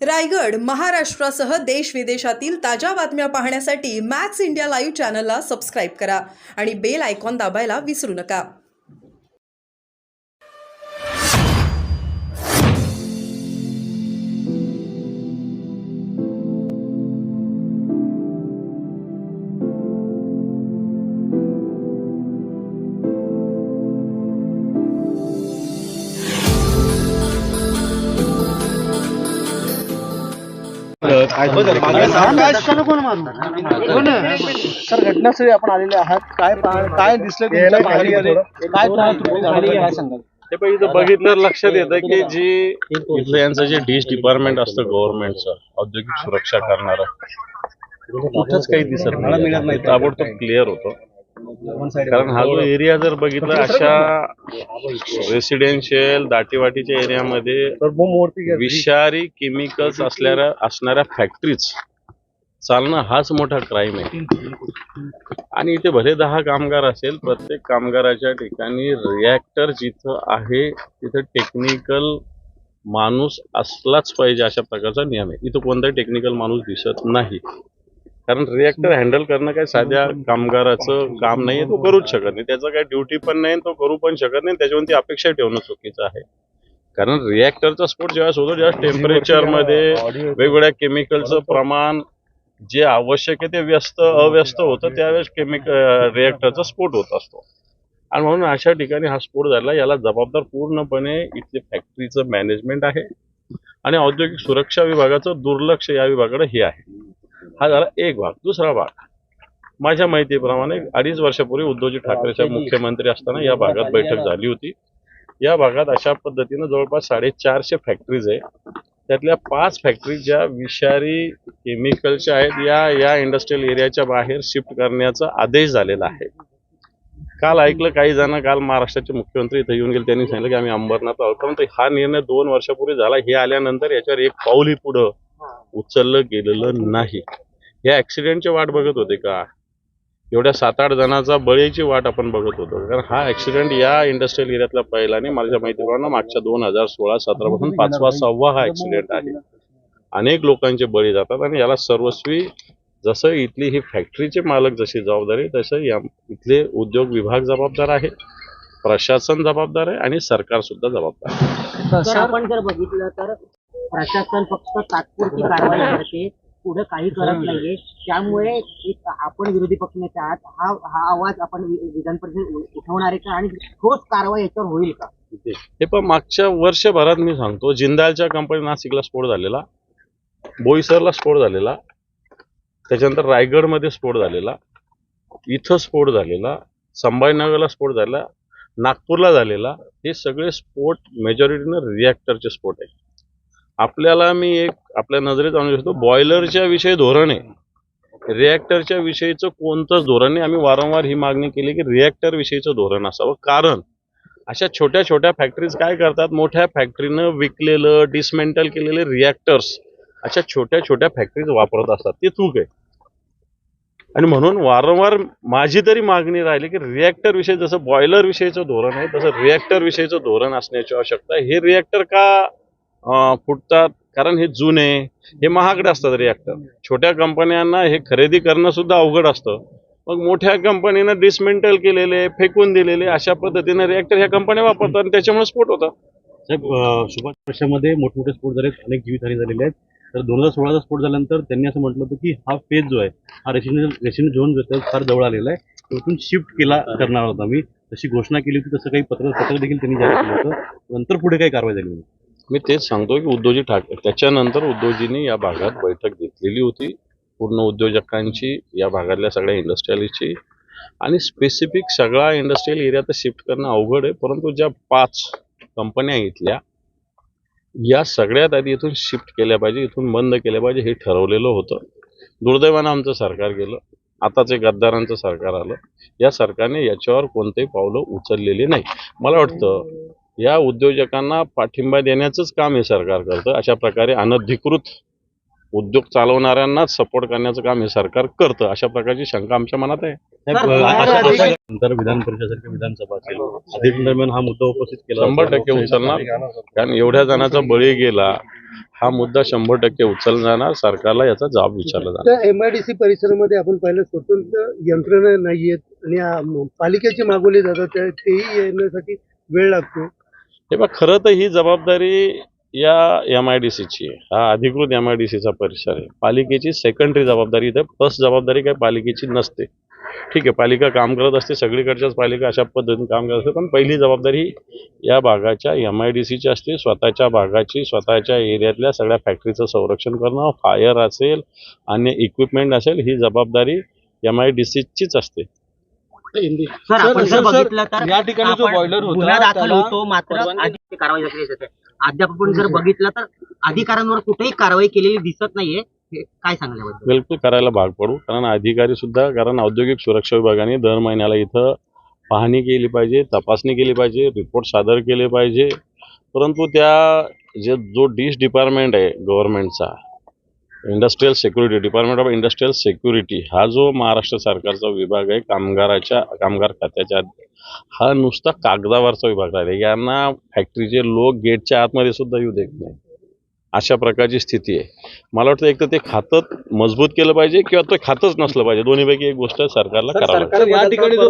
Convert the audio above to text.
रायगड, महाराष्ट्रासह देश विदेशातील ताज्या बातम्या पाहण्यासाठी मॅक्स इंडिया लाईव्ह चॅनलला सबस्क्राईब करा आणि बेल आयकॉन दाबायला विसरू नका. सर, घटनास्थळी आपण आलेले आहात. काय दिसलं तुमच्या पाहणीमध्ये? काय त्रुटी झाली, काय सांगाल? हे पण इथं बघितलं लक्षात येतं की जी इथलं यांचं जे डिश डिपार्टमेंट असतं गव्हर्नमेंटचं औद्योगिक सुरक्षा करणारं, कुठंच काही दिसत नाही. ताबडतोब क्लिअर होतं. कारण हा जो एरिया जर बघितला अशा रेसिडेन्शियल दाटीवाटीच्या एरियामध्ये विषारी केमिकल्स असणाऱ्या फॅक्टरीज चालणं हाच मोठा क्राईम आहे. आणि इथे भले 10 कामगार असेल, प्रत्येक कामगाराच्या ठिकाणी रिॲक्टर जिथं आहे तिथं टेक्निकल माणूस असलाच पाहिजे अशा प्रकारचा नियम आहे. इथं कोणताही टेक्निकल माणूस दिसत नाही. कारण रिॲक्टर हँडल करणं काय साध्या कामगाराचं काम नाही, तो करूच शकत नाही. त्याचं काही ड्युटी पण नाही, तो करू पण शकत नाही. त्याच्यावरती अपेक्षा ठेवणं चुकीचं आहे. कारण रिॲक्टरचा स्फोट ज्यावेळेस होतो, ज्यावेळेस टेम्परेचरमध्ये वेगवेगळ्या केमिकलचं प्रमाण जे आवश्यक आहे ते अव्यस्त होतं, त्यावेळेस रिॲक्टरचा स्फोट होत असतो. आणि म्हणून अशा ठिकाणी हा स्फोट झाला. याला जबाबदार पूर्णपणे इथले फॅक्टरीचं मॅनेजमेंट आहे आणि औद्योगिक सुरक्षा विभागाचं दुर्लक्ष या विभागाकडे हे आहे. हा झाला एक भाग. दुसरा भाग, माझ्या माहितीप्रमाणे 2.5 वर्षापूर्वी उद्धवजी ठाकरे मुख्यमंत्री असताना या भागात बैठक झाली होती. या भागात अशा पद्धतीनं जवळपास 450 फॅक्टरीज आहे. त्यातल्या 5 फॅक्टरी ज्या विषारी केमिकलच्या आहेत या इंडस्ट्रियल एरियाच्या बाहेर शिफ्ट करण्याचा आदेश झालेला आहे. काल ऐकलं काही जण, काल महाराष्ट्राचे मुख्यमंत्री इथे येऊन गेले, त्यांनी सांगितलं की आम्ही अंबरनाथ आहोत. परंतु हा निर्णय 2 वर्षापूर्वी झाला. हे आल्यानंतर याच्यावर एक पाऊलही पुढं उचललं गेलेलं नाही. या ऍक्सिडेंटची वाट बघत होते का? एवढ्या 7-8 जणांचा बळीची वाट आपण बघत होतो. कारण हा ऍक्सिडेंट या इंडस्ट्रियल एरियातला पहिला नाही. माझ्या माहितीप्रमाणे मागच्या 2016-17 पासून 5वा-6वा हा ऍक्सिडेंट आहे. अनेक लोकांचे बळी जातात आणि याला सर्वस्वी जसं इथली ही फॅक्टरीचे मालक जशी जबाबदारी, तसं इथले उद्योग विभाग जबाबदार आहे, प्रशासन जबाबदार आहे आणि सरकार सुद्धा जबाबदार आहे. आपण जर बघितलं तर प्रशासन फक्त तात्पुरती कारवाई करते, पुढे काही करत नाहीये. त्यामुळे आपण विरोधी पक्षनेते आहात, हा आवाज आपण विधान परिषद उठवणार आहे का आणि ठोस कारवाई याच्यावर होईल का? हे पण मागच्या वर्षभरात मी सांगतो, जिंदालच्या कंपनी नाशिकला स्फोट झालेला, बोईसरला स्फोट झालेला, त्याच्यानंतर रायगडमध्ये स्फोट झालेला, इथं स्फोट झालेला, संभाजीनगरला स्फोट झाला, नागपूरला झालेला. हे सगळे स्फोट मेजॉरिटीनं रिॲक्टरचे स्फोट आहे. आपल्याला मी एक आपल्या नजरेत आणू शकतो, बॉयलरच्या विषयी धोरण आहे, रिॲक्टरच्या विषयीचं कोणतंच धोरण नाही. आम्ही वारंवार ही मागणी केली की रिॲक्टर विषयीचं धोरण असावं. कारण अशा छोट्या छोट्या फॅक्टरीज काय करतात, मोठ्या फॅक्टरीनं विकलेलं डिसमेंटल केलेले रिॲक्टर्स अशा छोट्या छोट्या फॅक्टरीज वापरत असतात. ते चूक आहे. आणि म्हणून वारंवार माझी तरी मागणी राहिली की रिॲक्टर विषयी जसं बॉयलर विषयीचं धोरण आहे तसं रिॲक्टर विषयीचं धोरण असण्याची आवश्यकता आहे. हे रिॲक्टर का फुटतात? कारण हे जुने, हे महागडे असतात रिॲक्टर. छोट्या कंपन्यांना हे खरेदी करणं सुद्धा अवघड असतं. मग मोठ्या कंपनीनं डिसमेंटल केलेले, फेकून दिलेले अशा पद्धतीने रिॲक्टर ह्या कंपन्या वापरतात आणि त्याच्यामुळे स्फोट होतात. साहेब, सुभाष वर्षामध्ये मोठमोठे स्फोट झाले, अनेक जीवितहानी झालेली आहेत. तर 2016चा स्फोट झाल्यानंतर त्यांनी असं म्हटलं होतं की हा फेज जो आहे हा रेसिडेन्शियल झोन फार जवळ आलेला आहे, तिथून शिफ्ट करणार होता. मी तशी घोषणा केली होती, तसं काही पत्र देखील त्यांनी जारी केलं होतं. नंतर पुढे काही कारवाई झाली नाही. मी तेच सांगतो की उद्धवजी ठाकरे त्याच्यानंतर उद्धवजींनी या भागात बैठक घेतलेली होती, पूर्ण उद्योजकांची, या भागातल्या सगळ्या इंडस्ट्रियलिस्टची, आणि स्पेसिफिक सगळा इंडस्ट्रियल एरिया तर शिफ्ट करणं अवघड आहे. परंतु ज्या 5 कंपन्या इथल्या या सगळ्यात आधी इथून शिफ्ट केल्या पाहिजे, इथून बंद केल्या पाहिजे, हे ठरवलेलं होतं. दुर्दैवानं आमचं सरकार गेलं, आताच एक गद्दारांचं सरकार आलं. या सरकारने याच्यावर कोणतेही पावलं उचललेली नाही. मला वाटतं या उद्योजकांना पाठिंबा देण्याचंच काम हे सरकार करतं. अशा प्रकारे अनधिकृत उद्योग चालवणाऱ्यांनाच सपोर्ट करण्याचं काम हे सरकार करतं, अशा प्रकारची शंका आमच्या मनात आहे. नंतर विधान परिषदेसारख्या विधानसभा असेल अधिवेशन दरम्यान हा मुद्दा उपस्थित केला 100% उचलणार, कारण एवढ्या जणांचा बळी गेला, हा मुद्दा 100% उचलला जाणार. सरकारला याचा जबाब विचारला जाणार. त्या MIDC परिसरामध्ये आपण पाहिलं स्वतंत्र यंत्रणा नाहीयेत आणि पालिकेचे मागवले जातात तेही येण्यासाठी वेळ लागतो. तेव्हा खरं तर ही जबाबदारी या MIDCची आहे. हा अधिकृत MIDCचा परिसर आहे. पालिकेची सेकंडरी जबाबदारी इथे, फर्स्ट जबाबदारी काही पालिकेची नसते. ठीक आहे, पालिका काम करत असते, सगळीकडच्याच पालिका अशा पद्धतीने काम करत असते, पण पहिली जबाबदारी या भागाच्या MIDCची असते. स्वतःच्या भागाची, स्वतःच्या एरियातल्या सगळ्या फॅक्टरीचं संरक्षण करणं, फायर असेल, अन्य इक्विपमेंट असेल, ही जबाबदारी MIDCचीच असते. सर आपण जर बघितलं तर या ठिकाणी जो आपण बॉयलर होता, गुन्हा दाखल त्याला होतो, मात्र अधिक कारवाई झाली जाते. अद्याप आपण जर बघितलं तर अधिकाऱ्यांवर कुठेही कारवाई केलेली दिसत नाहीये. हे काय सांगण्याबद्दल? बिलकुल करायला भाग पडू, कारण अधिकारी सुद्धा, कारण औद्योगिक सुरक्षा विभागाने दर महिन्याला इथं पाहणी केली पाहिजे, तपासणी केली पाहिजे, रिपोर्ट सादर केले पाहिजे. परंतु जो डिश डिपार्टमेंट आहे गव्हर्नमेंटचा, industrial security, department of industrial security, हा जो महाराष्ट्र सरकारचा विभाग आहे कामगार खात्याच्या, हा नुसता कागदावरचा विभाग आहे. यांना फॅक्टरीचे लोक गेटच्या आतमध्ये सुद्धा येऊ देत नाही, अशा प्रकारची स्थिती आहे. मला वाटतं एक तर ते खातं मजबूत केलं पाहिजे किंवा ते खातंच नसलं पाहिजे. दोन्हीपैकी एक गोष्ट सरकारला करावी लागेल. या ठिकाणी जो